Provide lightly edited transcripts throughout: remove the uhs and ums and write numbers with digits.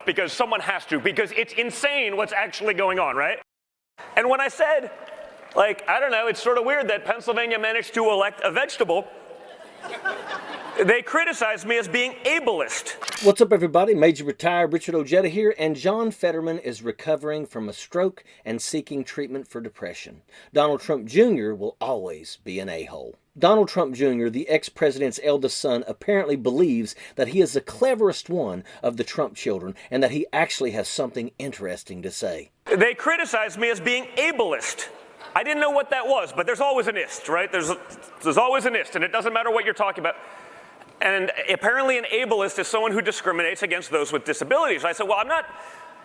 Because someone has to, because it's insane what's actually going on, right? And when I said, like, I don't know, it's sort of weird that Pennsylvania managed to elect a vegetable, they criticized me as being ableist. What's up, everybody? Major retired Richard Ojeda here, and John Fetterman is recovering from a stroke and seeking treatment for depression. Donald Trump Jr. will always be an a-hole. Donald Trump Jr., the ex-president's eldest son, apparently believes that he is the cleverest one of the Trump children and that he actually has something interesting to say. They criticized me as being ableist. I didn't know what that was, but there's always an ist, right? There's always an ist, and it doesn't matter what you're talking about. And apparently an ableist is someone who discriminates against those with disabilities. I said, well, I'm not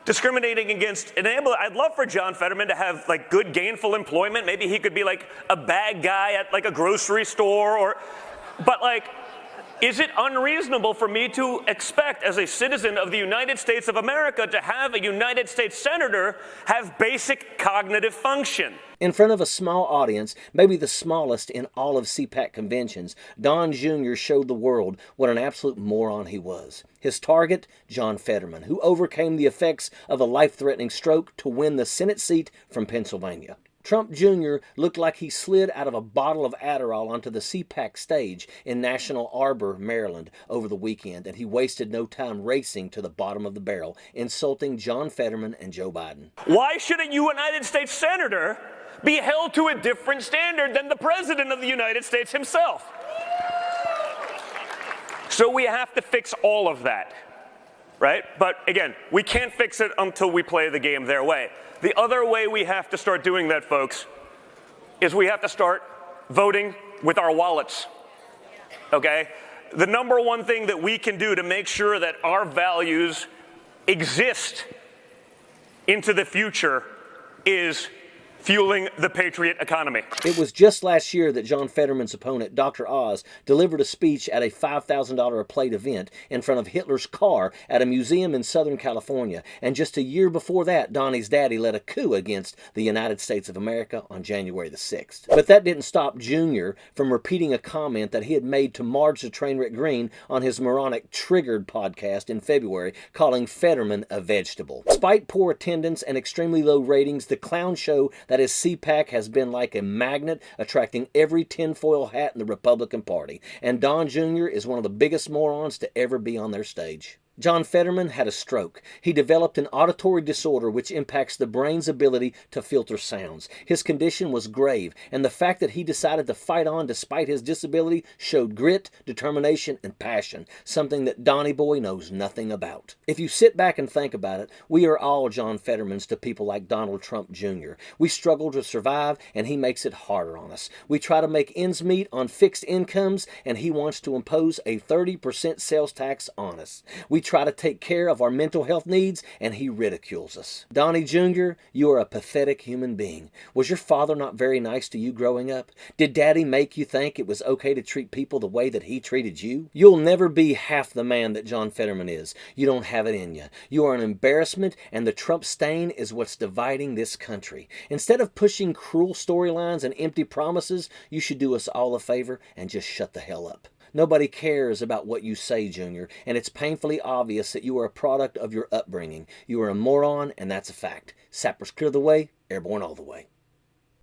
discriminating against an ableist. I'd love for John Fetterman to have like good gainful employment. Maybe he could be like a bag guy at like a grocery store but like, is it unreasonable for me to expect as a citizen of the United States of America to have a United States senator have basic cognitive function? In front of a small audience, maybe the smallest in all of CPAC conventions, Don Jr. showed the world what an absolute moron he was. His target, John Fetterman, who overcame the effects of a life-threatening stroke to win the Senate seat from Pennsylvania. Trump Jr. looked like he slid out of a bottle of Adderall onto the CPAC stage in National Arbor, Maryland over the weekend, and he wasted no time racing to the bottom of the barrel, insulting John Fetterman and Joe Biden. Why should a United States senator be held to a different standard than the President of the United States himself? So we have to fix all of that, right? But again, we can't fix it until we play the game their way. The other way we have to start doing that, folks, is we have to start voting with our wallets, okay? The number one thing that we can do to make sure that our values exist into the future is fueling the patriot economy. It was just last year that John Fetterman's opponent, Dr. Oz, delivered a speech at a $5,000 a plate event in front of Hitler's car at a museum in Southern California. And just a year before that, Donnie's daddy led a coup against the United States of America on January the 6th. But that didn't stop Jr. from repeating a comment that he had made to Marge the Trainwreck Green on his moronic Triggered podcast in February, calling Fetterman a vegetable. Despite poor attendance and extremely low ratings, the clown show that is CPAC has been like a magnet, attracting every tinfoil hat in the Republican Party. And Don Jr. is one of the biggest morons to ever be on their stage. John Fetterman had a stroke. He developed an auditory disorder which impacts the brain's ability to filter sounds. His condition was grave, and the fact that he decided to fight on despite his disability showed grit, determination, and passion, something that Donnie Boy knows nothing about. If you sit back and think about it, we are all John Fettermans to people like Donald Trump Jr. We struggle to survive, and he makes it harder on us. We try to make ends meet on fixed incomes, and he wants to impose a 30% sales tax on us. We try to take care of our mental health needs, and he ridicules us. Donnie Jr., you are a pathetic human being. Was your father not very nice to you growing up? Did Daddy make you think it was okay to treat people the way that he treated you? You'll never be half the man that John Fetterman is. You don't have it in you. You are an embarrassment, and the Trump stain is what's dividing this country. Instead of pushing cruel storylines and empty promises, you should do us all a favor and just shut the hell up. Nobody cares about what you say, Junior, and it's painfully obvious that you are a product of your upbringing. You are a moron, and that's a fact. Sappers clear the way, airborne all the way.